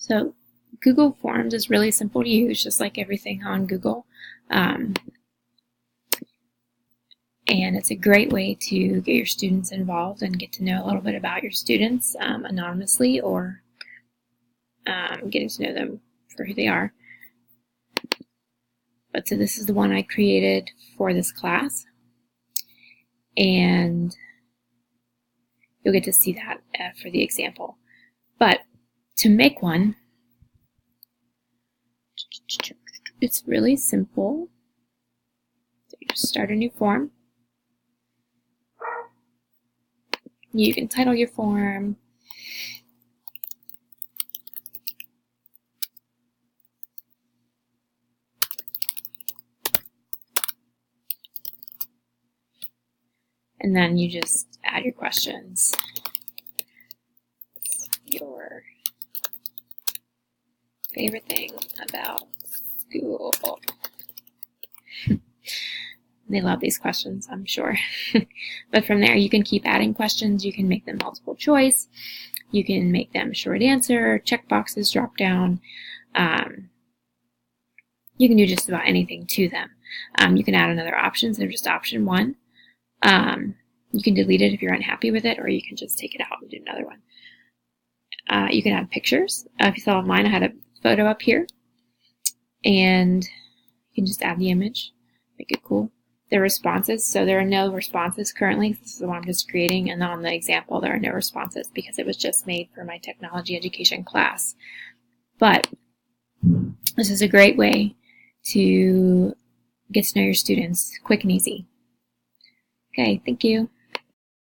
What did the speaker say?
So Google Forms is really simple to use, just like everything on Google. And it's a great way to get your students involved and get to know a little bit about your students anonymously, or getting to know them for who they are. But so this is the one I created for this class, and you'll get to see that for the example. But to make one, it's really simple. So you just start a new form. You can title your form. And then you just add your questions. Your favorite thing about school. They love these questions, I'm sure. But from there, you can keep adding questions. You can make them multiple choice. You can make them short answer, checkboxes, drop down. You can do just about anything to them. You can add another option, so just option 1. You can delete it if you're unhappy with it, or you can just take it out and do another one. You can add pictures. If you saw mine, I had a photo up here, and you can just add the image, make it cool. The responses, so there are no responses currently. This is the one I'm just creating, and on the example there are no responses because it was just made for my technology education class. But this is a great way to get to know your students quick and easy. Okay, thank you.